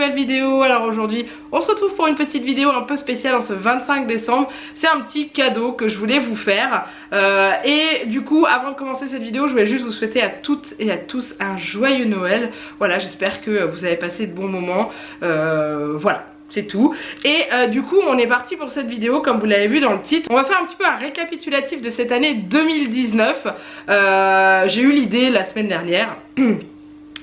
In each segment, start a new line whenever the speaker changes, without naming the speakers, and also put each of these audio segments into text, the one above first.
nouvelle vidéo. Alors aujourd'hui on se retrouve pour une petite vidéo un peu spéciale en ce 25 décembre. C'est un petit cadeau que je voulais vous faire et du coup avant de commencer cette vidéo je voulais juste vous souhaiter à toutes et à tous un joyeux Noël. Voilà, j'espère que vous avez passé de bons moments, voilà. C'est tout. Et du coup on est parti pour cette vidéo. Comme vous l'avez vu dans le titre, on va faire un petit peu un récapitulatif de cette année 2019. J'ai eu l'idée la semaine dernière.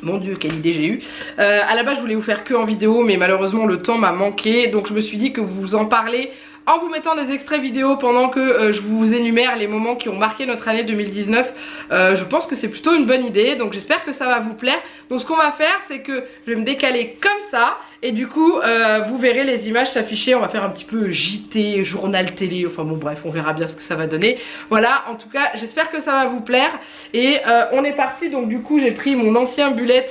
Mon dieu, quelle idée j'ai eu. À la base je voulais vous faire que en vidéo, mais malheureusement le temps m'a manqué. Donc je me suis dit que vous en parlez en vous mettant des extraits vidéo pendant que je vous énumère les moments qui ont marqué notre année 2019. Je pense que c'est plutôt une bonne idée, donc j'espère que ça va vous plaire. Donc ce qu'on va faire, c'est que je vais me décaler comme ça et du coup vous verrez les images s'afficher. On va faire un petit peu JT, journal télé, enfin bon bref, on verra bien ce que ça va donner. Voilà, en tout cas j'espère que ça va vous plaire. Et on est parti, donc du coup j'ai pris mon ancien bullet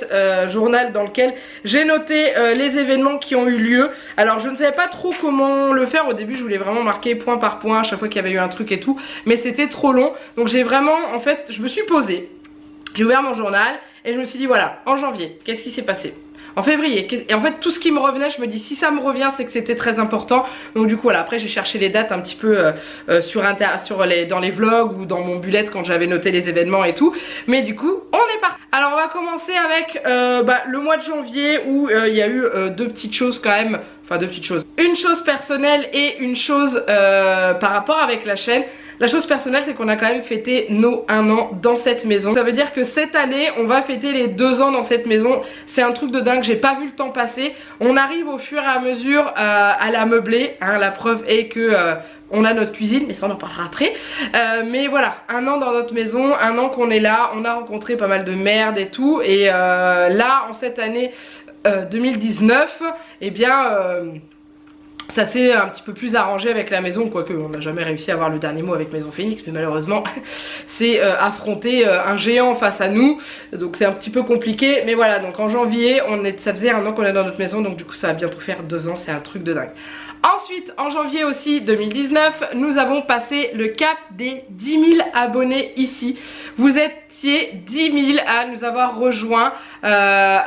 journal dans lequel j'ai noté les événements qui ont eu lieu. Alors je ne savais pas trop comment le faire au début. Je voulais vraiment marquer point par point à chaque fois qu'il y avait eu un truc et tout, mais c'était trop long. Donc j'ai vraiment, en fait, je me suis posée, j'ai ouvert mon journal et je me suis dit voilà, en janvier, qu'est-ce qui s'est passé? En février, et en fait tout ce qui me revenait, je me dis si ça me revient c'est que c'était très important. Donc du coup voilà, après j'ai cherché les dates un petit peu dans les vlogs ou dans mon bullet quand j'avais noté les événements et tout. Mais du coup on est parti. Alors on va commencer avec le mois de janvier où il y a eu deux petites choses quand même. Enfin deux petites choses. Une chose personnelle et une chose par rapport avec la chaîne. La chose personnelle c'est qu'on a quand même fêté nos 1 an dans cette maison. Ça veut dire que cette année on va fêter les 2 ans dans cette maison. C'est un truc de dingue, j'ai pas vu le temps passer. On arrive au fur et à mesure à la meubler, hein. La preuve est que on a notre cuisine, mais ça on en parlera après. Mais voilà, 1 an dans notre maison, 1 an qu'on est là. On a rencontré pas mal de merde et tout. Et là en cette année 2019, eh bien ça s'est un petit peu plus arrangé avec la maison, quoique on n'a jamais réussi à avoir le dernier mot avec Maison Phoenix, mais malheureusement c'est affronter un géant face à nous, donc c'est un petit peu compliqué. Mais voilà, donc en janvier ça faisait 1 an qu'on est dans notre maison, donc du coup ça va bientôt faire 2 ans, c'est un truc de dingue. Ensuite, en janvier aussi 2019, nous avons passé le cap des 10 000 abonnés ici. Vous étiez 10 000 à nous avoir rejoints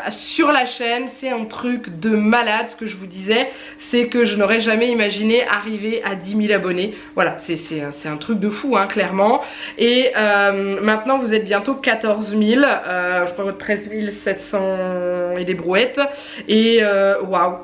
sur la chaîne. C'est un truc de malade. Ce que je vous disais, c'est que je n'aurais jamais imaginé arriver à 10 000 abonnés. Voilà, c'est un truc de fou, hein, clairement. Et maintenant, vous êtes bientôt 14 000. Je crois 13 700 et des brouettes. Et waouh!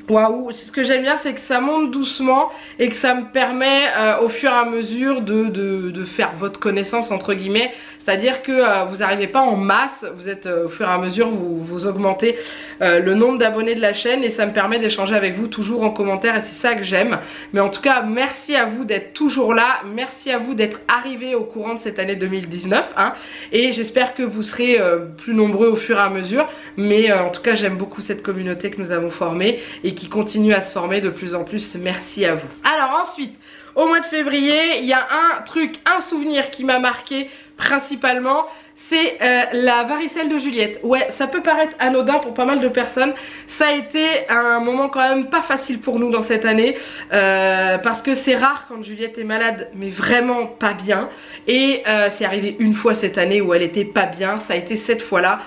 Waouh, ce que j'aime bien c'est que ça monte doucement et que ça me permet au fur et à mesure de faire votre connaissance entre guillemets. C'est-à-dire que vous n'arrivez pas en masse, vous êtes au fur et à mesure, vous augmentez le nombre d'abonnés de la chaîne et ça me permet d'échanger avec vous toujours en commentaire et c'est ça que j'aime. Mais en tout cas, merci à vous d'être toujours là, merci à vous d'être arrivés au courant de cette année 2019. Hein, et j'espère que vous serez plus nombreux au fur et à mesure. Mais en tout cas, j'aime beaucoup cette communauté que nous avons formée et qui continue à se former de plus en plus. Merci à vous. Alors ensuite, au mois de février, il y a un truc, un souvenir qui m'a marqué principalement, c'est la varicelle de Juliette. Ouais, ça peut paraître anodin pour pas mal de personnes. Ça a été un moment quand même pas facile pour nous dans cette année parce que c'est rare quand Juliette est malade, mais vraiment pas bien. Et c'est arrivé une fois cette année où elle était pas bien. Ça a été cette fois-là.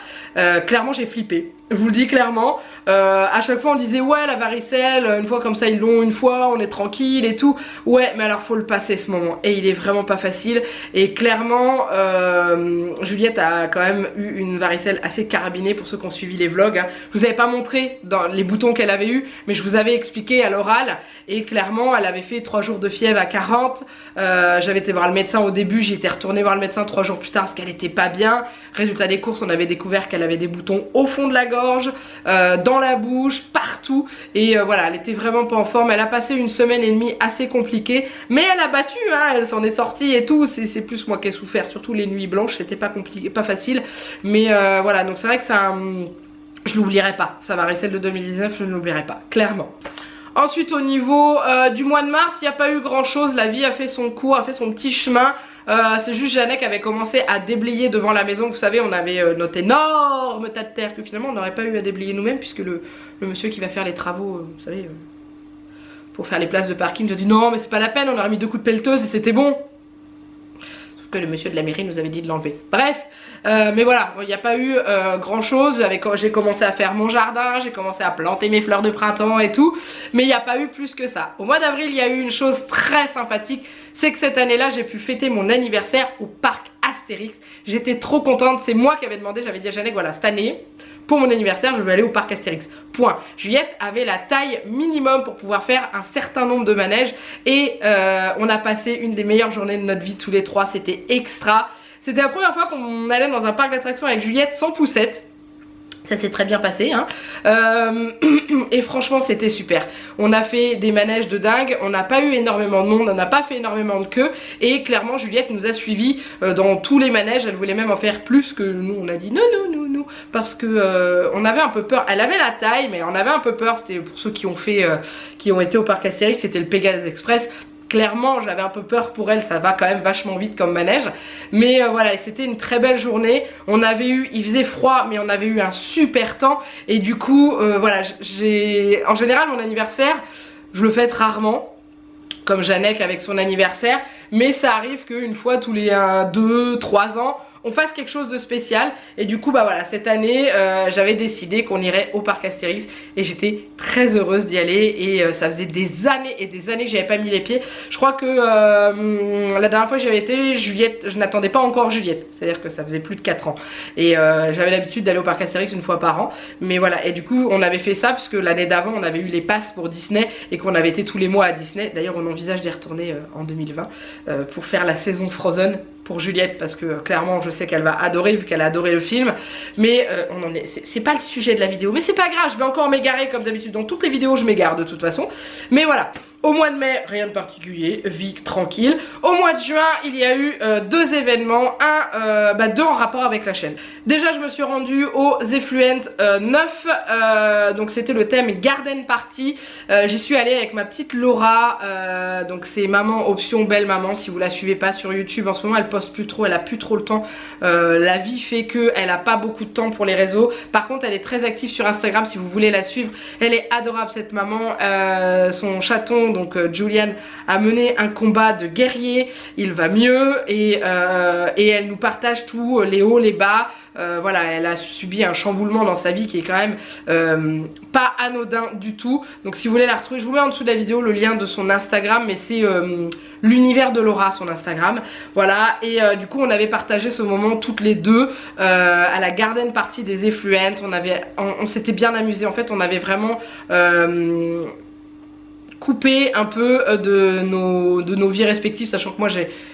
Clairement, j'ai flippé. Je vous le dis clairement. À chaque fois on disait ouais la varicelle, une fois comme ça ils l'ont, une fois on est tranquille et tout. Ouais mais alors faut le passer ce moment et il est vraiment pas facile. Et clairement Juliette a quand même eu une varicelle assez carabinée pour ceux qui ont suivi les vlogs. Hein. Je vous avais pas montré dans les boutons qu'elle avait eu, mais je vous avais expliqué à l'oral. Et clairement elle avait fait 3 jours de fièvre à 40. J'avais été voir le médecin au début, j'étais retournée voir le médecin 3 jours plus tard parce qu'elle était pas bien. Résultat des courses, on avait découvert qu'elle avait des boutons au fond de la gorge, dans la bouche, partout. Et voilà, elle était vraiment pas en forme. Elle a passé 1 semaine et demie assez compliquée, mais elle a battu, hein, elle s'en est sortie et tout. C'est plus moi qui ai souffert, surtout les nuits blanches, c'était pas compliqué, pas facile. Mais voilà, donc c'est vrai que ça, je l'oublierai pas. Sa varicelle de 2019, je ne l'oublierai pas, clairement. Ensuite au niveau du mois de mars, il n'y a pas eu grand chose, la vie a fait son cours, a fait son petit chemin. C'est juste Jeannet qui avait commencé à déblayer devant la maison. Vous savez, on avait notre énorme tas de terre que finalement on n'aurait pas eu à déblayer nous-mêmes, puisque le monsieur qui va faire les travaux, vous savez, pour faire les places de parking, nous a dit non mais c'est pas la peine, on aurait mis 2 coups de pelleteuse et c'était bon. que le monsieur de la mairie nous avait dit de l'enlever. Bref, mais voilà, il n'y a pas eu grand chose. J'ai commencé à faire mon jardin, j'ai commencé à planter mes fleurs de printemps et tout, mais il n'y a pas eu plus que ça. Au mois d'avril, il y a eu une chose très sympathique, c'est que cette année-là, j'ai pu fêter mon anniversaire au parc Astérix. J'étais trop contente, c'est moi qui avais demandé, j'avais dit à Jeannette, voilà, cette année, pour mon anniversaire, je veux aller au parc Astérix. Point. Juliette avait la taille minimum pour pouvoir faire un certain nombre de manèges et on a passé une des meilleures journées de notre vie tous les trois, c'était extra. C'était la première fois qu'on allait dans un parc d'attractions avec Juliette sans poussette. Ça s'est très bien passé hein. Et franchement c'était super. On a fait des manèges de dingue. On n'a pas eu énormément de monde, on n'a pas fait énormément de queue. Et clairement Juliette nous a suivis dans tous les manèges. Elle voulait même en faire plus que nous. On a dit non parce que on avait un peu peur. Elle avait la taille mais on avait un peu peur. C'était pour ceux qui ont fait qui ont été au parc Astérix, c'était le Pegasus Express. Clairement j'avais un peu peur pour elle, ça va quand même vachement vite comme manège. Mais voilà, c'était une très belle journée. On avait eu, il faisait froid mais on avait eu un super temps. Et du coup voilà, en général mon anniversaire je le fête rarement, comme Jeannette avec son anniversaire. Mais ça arrive qu'une fois tous les 2-3 ans on fasse quelque chose de spécial. Et du coup bah voilà, cette année j'avais décidé qu'on irait au parc Astérix et j'étais très heureuse d'y aller. Et ça faisait des années et des années que j'avais pas mis les pieds. Je crois que la dernière fois que j'avais été, Juliette, je n'attendais pas encore Juliette, c'est à dire que ça faisait plus de 4 ans. Et j'avais l'habitude d'aller au parc Astérix une fois par an. Mais voilà, et du coup on avait fait ça puisque l'année d'avant on avait eu les passes pour Disney et qu'on avait été tous les mois à Disney. D'ailleurs on envisage d'y retourner en 2020 pour faire la saison Frozen pour Juliette, parce que clairement je sais qu'elle va adorer vu qu'elle a adoré le film. Mais c'est pas le sujet de la vidéo, mais c'est pas grave, je vais encore m'égarer comme d'habitude. Dans toutes les vidéos je m'égare de toute façon. Mais voilà, au mois de mai rien de particulier, vie tranquille. Au mois de juin il y a eu 2 événements, deux en rapport avec la chaîne. Déjà je me suis rendue au Zefluent 9, donc c'était le thème Garden Party. J'y suis allée avec ma petite Laura, donc c'est maman option belle maman. Si vous la suivez pas sur YouTube en ce moment, elle poste plus trop, elle a plus trop le temps. La vie fait que elle a pas beaucoup de temps pour les réseaux. Par contre elle est très active sur Instagram si vous voulez la suivre. Elle est adorable cette maman. Son chaton donc Julian a mené un combat de guerrier, il va mieux et elle nous partage tout, les hauts, les bas. Voilà, elle a subi un chamboulement dans sa vie qui est quand même pas anodin du tout. Donc si vous voulez la retrouver, je vous mets en dessous de la vidéo le lien de son Instagram, mais c'est l'univers de Laura son Instagram. Voilà, et du coup on avait partagé ce moment toutes les deux à la garden party des Effluents. On s'était bien amusé en fait, on avait vraiment coupé un peu de nos vies respectives, sachant que moi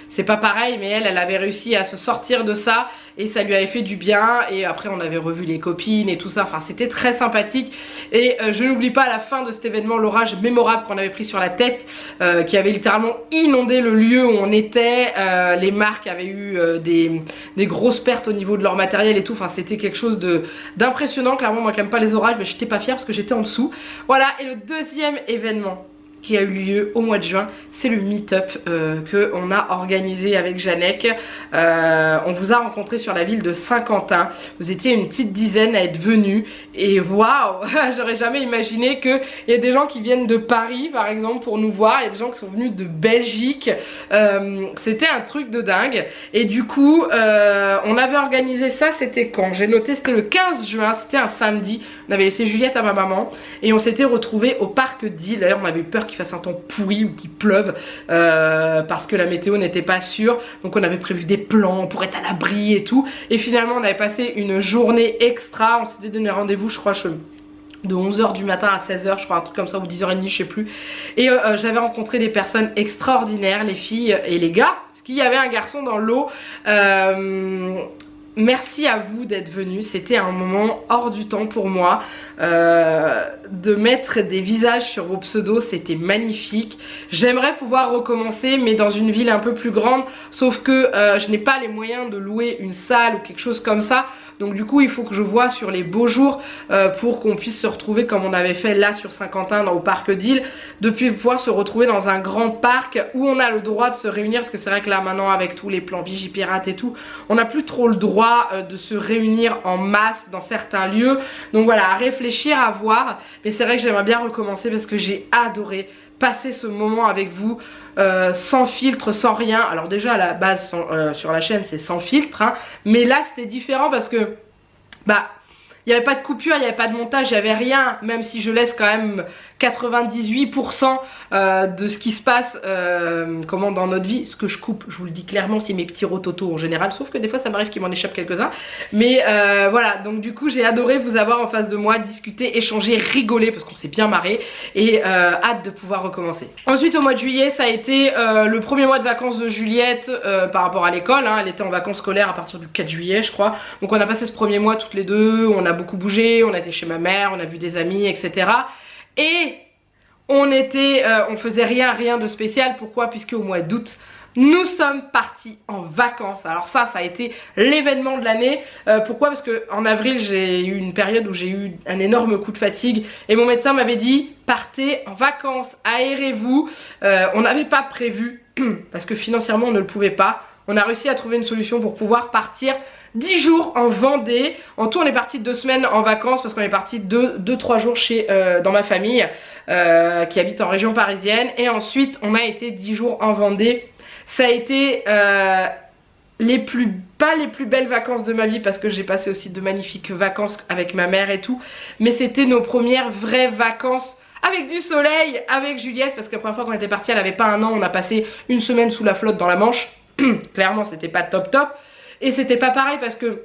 c'est pas pareil, mais elle avait réussi à se sortir de ça et ça lui avait fait du bien. Et après on avait revu les copines et tout ça, enfin c'était très sympathique. Et je n'oublie pas à la fin de cet événement l'orage mémorable qu'on avait pris sur la tête, qui avait littéralement inondé le lieu où on était. Les marques avaient eu des grosses pertes au niveau de leur matériel et tout, enfin c'était quelque chose d'impressionnant. Clairement moi qui aime pas les orages, mais j'étais pas fière parce que j'étais en dessous. Voilà, et le deuxième événement qui a eu lieu au mois de juin, c'est le meet-up qu'on a organisé avec Jeannette. On vous a rencontré sur la ville de Saint-Quentin. Vous étiez une petite dizaine à être venus et waouh, j'aurais jamais imaginé qu'il y a des gens qui viennent de Paris par exemple pour nous voir. Il y a des gens qui sont venus de Belgique. C'était un truc de dingue. Et du coup on avait organisé ça, c'était quand? J'ai noté, c'était le 15 juin, c'était un samedi. On avait laissé Juliette à ma maman et on s'était retrouvés au parc d'Île. D'ailleurs on avait eu peur qu'il fasse un temps pourri ou qu'il pleuve parce que la météo n'était pas sûre. Donc on avait prévu des plans pour être à l'abri et tout. Et finalement on avait passé une journée extra. On s'était donné rendez-vous je crois de 11h du matin à 16h je crois, un truc comme ça, ou 10h30 je sais plus. Et j'avais rencontré des personnes extraordinaires, les filles et les gars, parce qu'il y avait un garçon dans l'eau. Merci à vous d'être venus, c'était un moment hors du temps pour moi. De mettre des visages sur vos pseudos, c'était magnifique. J'aimerais pouvoir recommencer mais dans une ville un peu plus grande, sauf que je n'ai pas les moyens de louer une salle ou quelque chose comme ça. Donc du coup il faut que je vois sur les beaux jours pour qu'on puisse se retrouver comme on avait fait là sur Saint-Quentin au parc d'Île, de pouvoir se retrouver dans un grand parc où on a le droit de se réunir, parce que c'est vrai que là maintenant avec tous les plans Vigipirate et tout, on n'a plus trop le droit de se réunir en masse dans certains lieux. Donc voilà, à réfléchir, à voir, mais c'est vrai que j'aimerais bien recommencer parce que j'ai adoré passer ce moment avec vous sans filtre, sans rien. Alors déjà à la base sur la chaîne c'est sans filtre, hein, mais là c'était différent parce que bah il n'y avait pas de coupure, il n'y avait pas de montage, il n'y avait rien, même si je laisse quand même 98% de ce qui se passe dans notre vie. Ce que je coupe, je vous le dis clairement, c'est mes petits rototos en général, sauf que des fois ça m'arrive qu'il m'en échappe quelques-uns. Mais voilà, donc du coup j'ai adoré vous avoir en face de moi, discuter, échanger, rigoler, parce qu'on s'est bien marré, et hâte de pouvoir recommencer. Ensuite au mois de juillet, ça a été le premier mois de vacances de Juliette par rapport à l'école, hein. Elle était en vacances scolaires à partir du 4 juillet je crois, donc on a passé ce premier mois toutes les deux, on a beaucoup bougé, on a été chez ma mère, on a vu des amis, etc. Et on faisait rien de spécial. Pourquoi? Puisque au mois d'août, nous sommes partis en vacances. Alors ça a été l'événement de l'année. Pourquoi? Parce que en avril, j'ai eu une période où j'ai eu un énorme coup de fatigue. Et mon médecin m'avait dit, partez en vacances, aérez-vous. On n'avait pas prévu, parce que financièrement, on ne le pouvait pas. On a réussi à trouver une solution pour pouvoir partir 10 jours en Vendée. En tout on est parti 2 semaines en vacances parce qu'on est parti 2-3 jours dans ma famille qui habite en région parisienne. Et ensuite on a été 10 jours en Vendée. Ça a été pas les plus belles vacances de ma vie parce que j'ai passé aussi de magnifiques vacances avec ma mère et tout. Mais c'était nos premières vraies vacances avec du soleil, avec Juliette, parce que la première fois qu'on était parti elle avait pas 1 an. On a passé 1 semaine sous la flotte dans la Manche. Clairement c'était pas top. Et c'était pas pareil parce que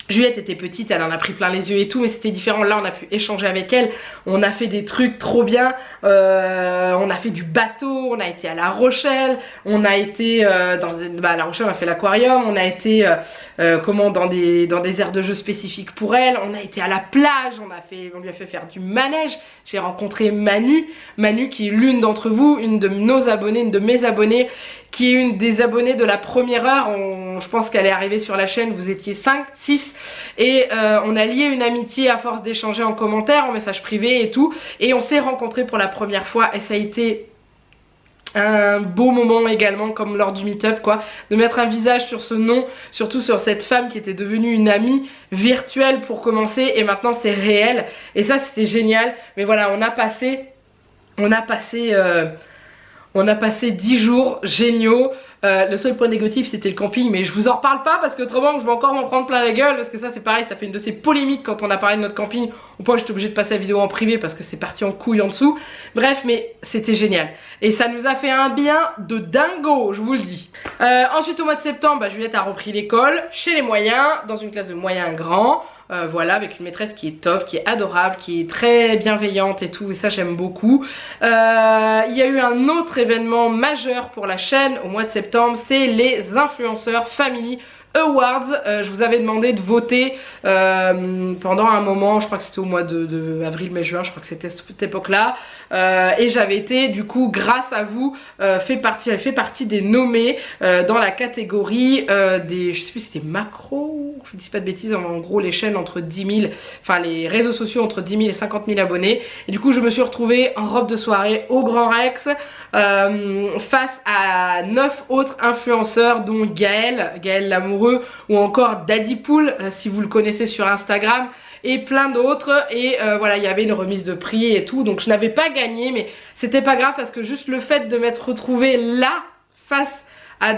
Juliette était petite, elle en a pris plein les yeux et tout, mais c'était différent. Là on a pu échanger avec elle, on a fait des trucs trop bien, on a fait du bateau, on a été à La Rochelle, on a été à La Rochelle on a fait l'aquarium, on a été dans des aires de jeux spécifiques pour elle, on a été à la plage, on lui a fait faire du manège. J'ai rencontré Manu qui est l'une d'entre vous, une de nos abonnés, une de mes abonnées, qui est une des abonnées de la première heure. Je pense qu'elle est arrivée sur la chaîne, vous étiez 5, 6 et on a lié une amitié à force d'échanger en commentaire, en message privé et tout, et on s'est rencontrés pour la première fois et ça a été un beau moment également, comme lors du meet-up quoi, de mettre un visage sur ce nom, surtout sur cette femme qui était devenue une amie virtuelle pour commencer et maintenant c'est réel, et ça c'était génial. Mais voilà, on a passé 10 jours géniaux. Le seul point négatif c'était le camping, mais je vous en reparle pas parce que autrement je vais encore m'en prendre plein la gueule, parce que ça c'est pareil, ça fait une de ces polémiques quand on a parlé de notre camping, au point que j'étais obligée de passer la vidéo en privé parce que c'est parti en couille en dessous. Bref, mais c'était génial et ça nous a fait un bien de dingo, je vous le dis. Ensuite au mois de septembre, Juliette a repris l'école chez les moyens, dans une classe de moyens grands. Voilà, avec une maîtresse qui est top, qui est adorable, qui est très bienveillante et tout, et ça j'aime beaucoup. Il y a eu un autre événement majeur pour la chaîne au mois de septembre, c'est les Influenceurs Family Awards. Je vous avais demandé de voter pendant un moment, je crois que c'était au mois de avril, mai, juin, je crois que c'était cette époque là, et j'avais été du coup grâce à vous fait partie des nommés dans la catégorie des, je sais plus si c'était macro, je vous dis pas de bêtises, en gros les chaînes entre 10 000, enfin les réseaux sociaux entre 10 000 et 50 000 abonnés, et du coup je me suis retrouvée en robe de soirée au Grand Rex face à 9 autres influenceurs, dont Gaël l'amoureux, ou encore Daddy Pool si vous le connaissez sur Instagram, et plein d'autres. Et voilà, il y avait une remise de prix et tout, donc je n'avais pas gagné, mais c'était pas grave parce que juste le fait de m'être retrouvée là face à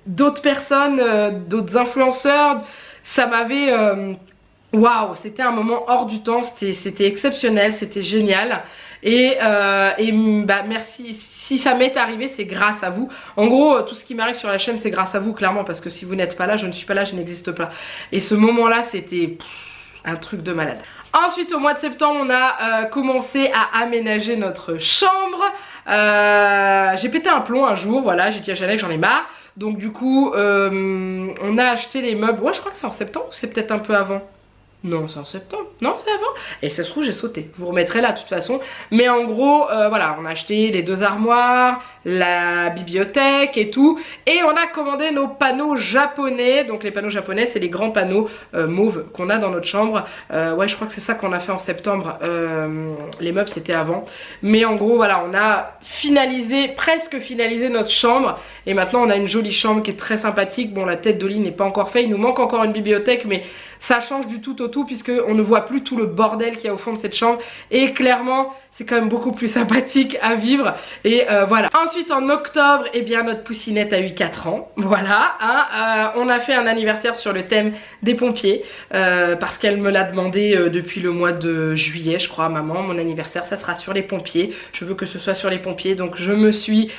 d'autres personnes, d'autres influenceurs, ça m'avait waouh, c'était un moment hors du temps, c'était exceptionnel, c'était génial. Et merci, si ça m'est arrivé c'est grâce à vous. En gros tout ce qui m'arrive sur la chaîne c'est grâce à vous, clairement, parce que si vous n'êtes pas là, je ne suis pas là, je n'existe pas. Et ce moment là c'était un truc de malade. Ensuite au mois de septembre on a commencé à aménager notre chambre. J'ai pété un plomb un jour, voilà, j'ai dit à Jeannette que j'en ai marre. Donc du coup on a acheté les meubles, ouais je crois que c'est en septembre ou c'est peut-être un peu avant. Non, c'est en septembre. Non, c'est avant. Et ça se trouve, j'ai sauté. Je vous remettrai là de toute façon. Mais en gros, voilà, on a acheté les 2 armoires, la bibliothèque et tout. Et on a commandé nos panneaux japonais. Donc les panneaux japonais, c'est les grands panneaux mauves qu'on a dans notre chambre. Ouais, je crois que c'est ça qu'on a fait en septembre. Les meubles, c'était avant. Mais en gros, voilà, on a presque finalisé notre chambre. Et maintenant, on a une jolie chambre qui est très sympathique. Bon, la tête de lit n'est pas encore faite. Il nous manque encore une bibliothèque, mais ça change du tout au tout puisque on ne voit plus tout le bordel qu'il y a au fond de cette chambre, et clairement c'est quand même beaucoup plus sympathique à vivre. Et voilà. Ensuite en octobre, eh bien notre poussinette a eu 4 ans. Voilà, hein, on a fait un anniversaire sur le thème des pompiers parce qu'elle me l'a demandé depuis le mois de juillet, je crois. Maman, mon anniversaire ça sera sur les pompiers, je veux que ce soit sur les pompiers. Donc je me suis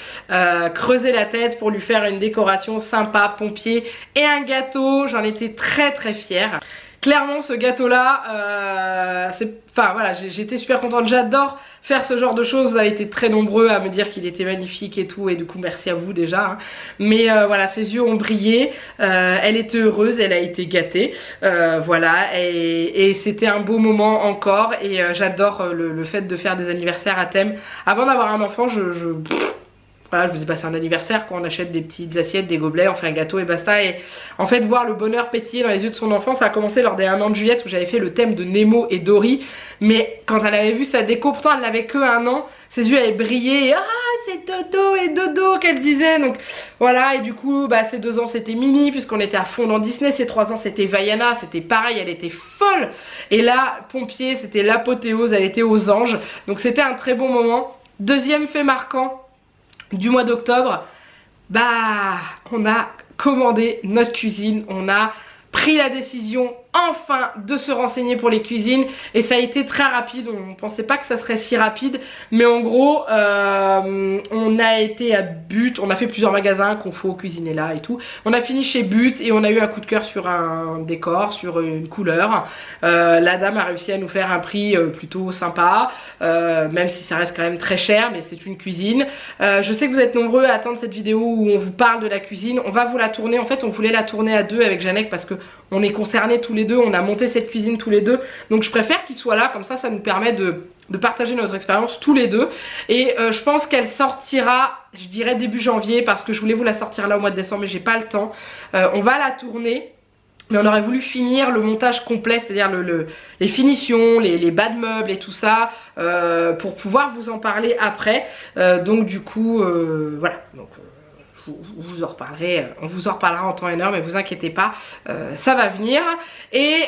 creusé la tête pour lui faire une décoration sympa pompier et un gâteau. J'en étais très très fière. Clairement ce gâteau là, enfin voilà, j'étais super contente, j'adore faire ce genre de choses. Vous avez été très nombreux à me dire qu'il était magnifique et tout, et du coup merci à vous déjà, hein. Mais voilà, ses yeux ont brillé, elle était heureuse, elle a été gâtée, voilà, et c'était un beau moment encore. Et j'adore le fait de faire des anniversaires à thème. Avant d'avoir un enfant, voilà, je me dis bah c'est un anniversaire quoi, on achète des petites assiettes, des gobelets, on fait un gâteau et basta. Et en fait voir le bonheur pétiller dans les yeux de son enfant, ça a commencé lors des 1 an de Juliette où j'avais fait le thème de Nemo et Dory. Mais quand elle avait vu sa déco, pourtant elle n'avait que 1 an, ses yeux avaient brillé et ah c'est dodo et dodo qu'elle disait. Donc voilà, et du coup bah ces 2 ans c'était Minnie puisqu'on était à fond dans Disney, ces 3 ans c'était Vaiana, c'était pareil, elle était folle. Et là Pompier c'était l'apothéose, elle était aux anges. Donc c'était un très bon moment. Deuxième fait marquant du mois d'octobre, bah on a commandé notre cuisine, on a pris la décision enfin de se renseigner pour les cuisines et ça a été très rapide. On pensait pas que ça serait si rapide, mais en gros on a été à But, on a fait plusieurs magasins qu'on faut cuisiner là et tout. On a fini chez But et on a eu un coup de cœur sur un décor, sur une couleur. La dame a réussi à nous faire un prix plutôt sympa, même si ça reste quand même très cher, mais c'est une cuisine. Je sais que vous êtes nombreux à attendre cette vidéo où on vous parle de la cuisine. On va vous la tourner, en fait on voulait la tourner à 2 avec Janek parce que on est concernés tous les deux, on a monté cette cuisine tous les deux. Donc je préfère qu'il soit là, comme ça nous permet de partager notre expérience tous les deux. Et je pense qu'elle sortira, je dirais début janvier, parce que je voulais vous la sortir là au mois de décembre mais j'ai pas le temps. On va la tourner, mais on aurait voulu finir le montage complet, c'est-à-dire les finitions, les bas de meubles et tout ça, pour pouvoir vous en parler après. Donc du coup voilà, donc vous en reparlerai, on vous en reparlera en temps et en heure, mais vous inquiétez pas, ça va venir. Et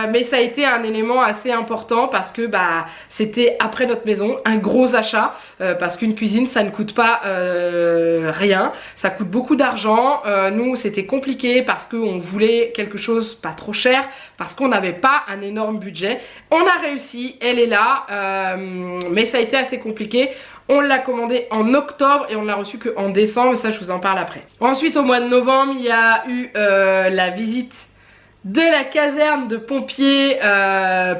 mais ça a été un élément assez important parce que bah c'était après notre maison, un gros achat, parce qu'une cuisine ça ne coûte pas rien, ça coûte beaucoup d'argent. Nous c'était compliqué parce qu'on voulait quelque chose pas trop cher, parce qu'on n'avait pas un énorme budget. On a réussi, elle est là, mais ça a été assez compliqué. On l'a commandé en octobre et on l'a reçu qu'en décembre, ça je vous en parle après. Ensuite au mois de novembre il y a eu la visite de la caserne de pompiers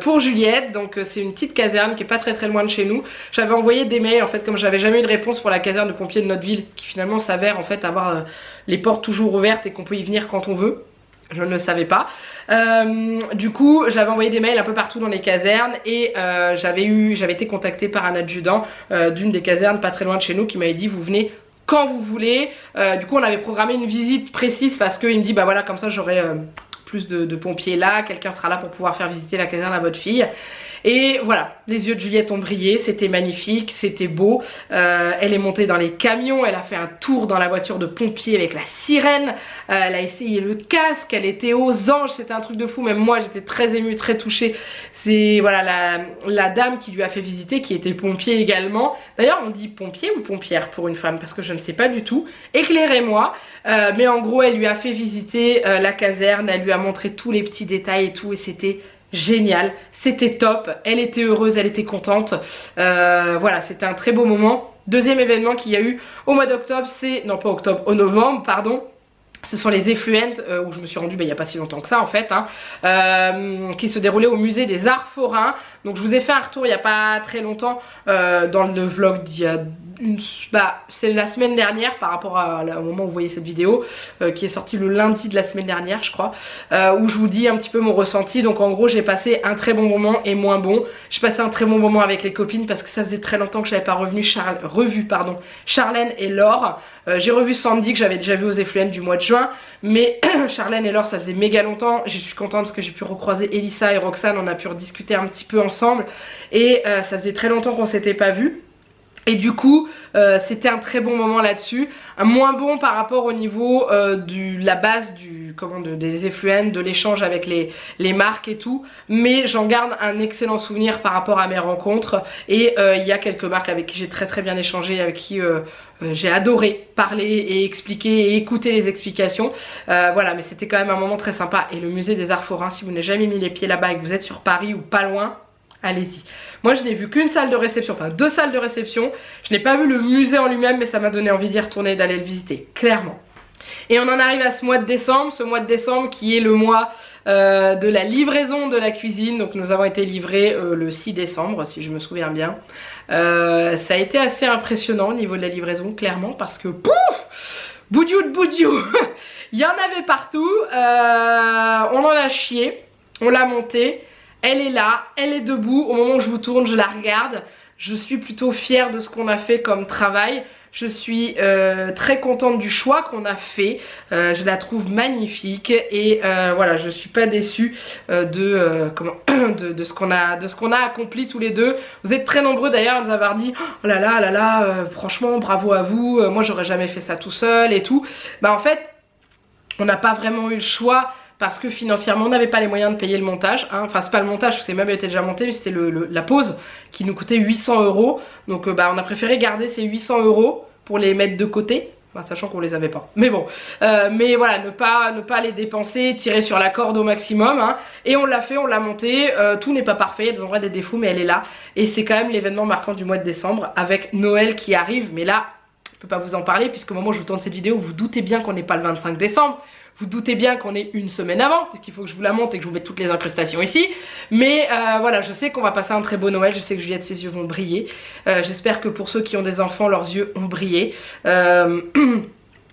pour Juliette. Donc c'est une petite caserne qui est pas très loin de chez nous. J'avais envoyé des mails en fait, comme j'avais jamais eu de réponse pour la caserne de pompiers de notre ville, qui finalement s'avère en fait avoir les portes toujours ouvertes et qu'on peut y venir quand on veut. Je ne le savais pas. Du coup j'avais envoyé des mails un peu partout dans les casernes et j'avais été contactée par un adjudant d'une des casernes pas très loin de chez nous qui m'avait dit vous venez quand vous voulez. Du coup on avait programmé une visite précise parce qu'il me dit bah voilà comme ça j'aurai plus de pompiers là, quelqu'un sera là pour pouvoir faire visiter la caserne à votre fille. Et voilà, les yeux de Juliette ont brillé, c'était magnifique, c'était beau. Elle est montée dans les camions, elle a fait un tour dans la voiture de pompier avec la sirène, elle a essayé le casque, elle était aux anges, c'était un truc de fou. Même moi j'étais très émue, très touchée. C'est voilà la dame qui lui a fait visiter, qui était pompier également. D'ailleurs on dit pompier ou pompière pour une femme, parce que je ne sais pas du tout, éclairez-moi. Mais en gros elle lui a fait visiter la caserne, elle lui a montré tous les petits détails et tout, et c'était génial, c'était top, elle était heureuse, elle était contente, voilà c'était un très beau moment. Deuxième événement qu'il y a eu au mois d'octobre, c'est, non pas octobre, au novembre pardon, ce sont les Effluents où je me suis rendue il n'y a pas si longtemps que ça en fait, hein, qui se déroulaient au musée des Arts Forains. Donc je vous ai fait un retour il n'y a pas très longtemps dans le vlog d'il y a c'est la semaine dernière par rapport au moment où vous voyez cette vidéo, qui est sortie le lundi de la semaine dernière je crois, où je vous dis un petit peu mon ressenti. Donc en gros j'ai passé un très bon moment et moins bon. J'ai passé un très bon moment avec les copines parce que ça faisait très longtemps que j'avais pas revu Charlène et Laure. J'ai revu Sandy que j'avais déjà vu aux Effluents du mois de juin, mais Charlène et Laure ça faisait méga longtemps. Je suis contente parce que j'ai pu recroiser Elissa et Roxane, on a pu rediscuter un petit peu ensemble et ça faisait très longtemps qu'on s'était pas vus. Et du coup c'était un très bon moment là-dessus, un moins bon par rapport au niveau de la base des effluents, de l'échange avec les marques et tout, mais j'en garde un excellent souvenir par rapport à mes rencontres. Et il y a quelques marques avec qui j'ai très bien échangé, avec qui j'ai adoré parler et expliquer et écouter les explications. Voilà, mais c'était quand même un moment très sympa. Et le musée des Arts Forains, si vous n'avez jamais mis les pieds là-bas et que vous êtes sur Paris ou pas loin, allez-y. Moi je n'ai vu qu'une salle de réception, enfin 2 salles de réception. Je n'ai pas vu le musée en lui-même, mais ça m'a donné envie d'y retourner et d'aller le visiter, clairement. Et on en arrive à ce mois de décembre, qui est le mois de la livraison de la cuisine. Donc nous avons été livrés le 6 décembre, si je me souviens bien. Ça a été assez impressionnant au niveau de la livraison, clairement, parce que pouf, boudiou de boudiou, il y en avait partout. On en a chié, on l'a montée. Elle est là, elle est debout. Au moment où je vous tourne, je la regarde. Je suis plutôt fière de ce qu'on a fait comme travail. Je suis très contente du choix qu'on a fait. Je la trouve magnifique. Et voilà, je suis pas déçue de ce qu'on a accompli tous les deux. Vous êtes très nombreux d'ailleurs à nous avoir dit oh là là, franchement bravo à vous. Moi j'aurais jamais fait ça tout seul et tout. Bah en fait, on n'a pas vraiment eu le choix. Parce que financièrement on n'avait pas les moyens de payer le montage, hein. Enfin c'est pas le montage parce que les meubles étaient déjà montés, mais c'était la pose qui nous coûtait 800 €. Donc bah on a préféré garder ces 800 € pour les mettre de côté, enfin, sachant qu'on les avait pas. Mais bon, mais voilà, ne pas les dépenser, tirer sur la corde au maximum, hein. Et on l'a fait, on l'a monté, tout n'est pas parfait, il y a des endroits, des défauts, mais elle est là. Et c'est quand même l'événement marquant du mois de décembre avec Noël qui arrive, mais là je peux pas vous en parler puisqu'au moment où je vous tourne cette vidéo, vous doutez bien qu'on n'est pas le 25 décembre. Vous doutez bien qu'on est une semaine avant, puisqu'il faut que je vous la monte et que je vous mette toutes les incrustations ici. Mais voilà, je sais qu'on va passer un très beau Noël. Je sais que Juliette, ses yeux vont briller. J'espère que pour ceux qui ont des enfants, leurs yeux ont brillé.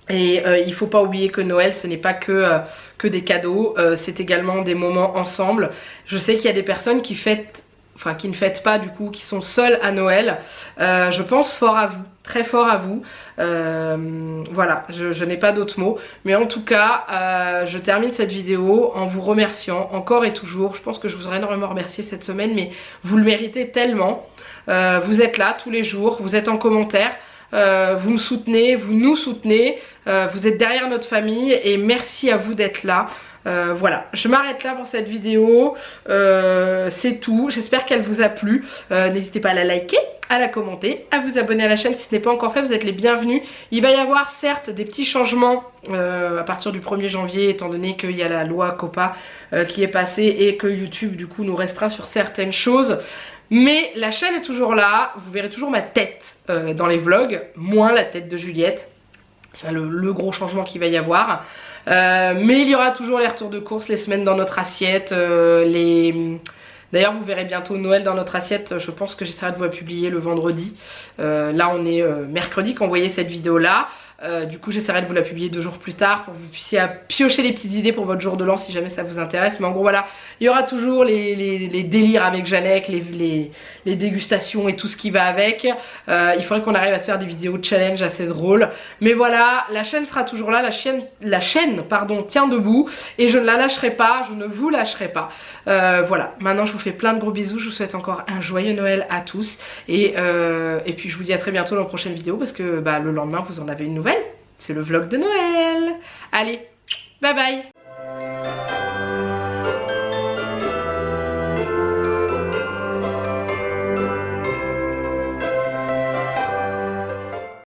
Il faut pas oublier que Noël, ce n'est pas que des cadeaux. C'est également des moments ensemble. Je sais qu'il y a des personnes qui fêtent... Enfin qui ne fêtent pas du coup, qui sont seules à Noël. Je pense fort à vous, très fort à vous. Voilà, je n'ai pas d'autres mots. Mais en tout cas, je termine cette vidéo en vous remerciant encore et toujours. Je pense que je vous aurais énormément remercié cette semaine, mais vous le méritez tellement. Vous êtes là tous les jours, vous êtes en commentaire. Vous me soutenez, vous nous soutenez, vous êtes derrière notre famille et merci à vous d'être là. Voilà, je m'arrête là pour cette vidéo, c'est tout, j'espère qu'elle vous a plu. N'hésitez pas à la liker, à la commenter, à vous abonner à la chaîne si ce n'est pas encore fait, vous êtes les bienvenus. Il va y avoir certes des petits changements à partir du 1er janvier étant donné qu'il y a la loi COPPA qui est passée et que YouTube du coup nous restreint sur certaines choses. Mais la chaîne est toujours là, vous verrez toujours ma tête dans les vlogs, moins la tête de Juliette. C'est le gros changement qu'il va y avoir. Mais il y aura toujours les retours de course, les semaines dans notre assiette, D'ailleurs vous verrez bientôt Noël dans notre assiette, je pense que j'essaierai de vous la publier le vendredi. Là on est mercredi quand vous voyez cette vidéo là. Du coup j'essaierai de vous la publier 2 jours plus tard pour que vous puissiez piocher les petites idées pour votre jour de l'an si jamais ça vous intéresse. Mais en gros voilà, il y aura toujours les délires avec Janek, les dégustations et tout ce qui va avec. Il faudrait qu'on arrive à se faire des vidéos challenge assez drôles. Mais voilà, la chaîne sera toujours là, la chaîne pardon, tient debout et je ne la lâcherai pas, je ne vous lâcherai pas. Voilà, maintenant je vous fais plein de gros bisous, je vous souhaite encore un joyeux Noël à tous. Et puis je vous dis à très bientôt dans une prochaine vidéo parce que bah, le lendemain vous en avez une nouvelle. C'est le vlog de Noël. Allez, bye bye.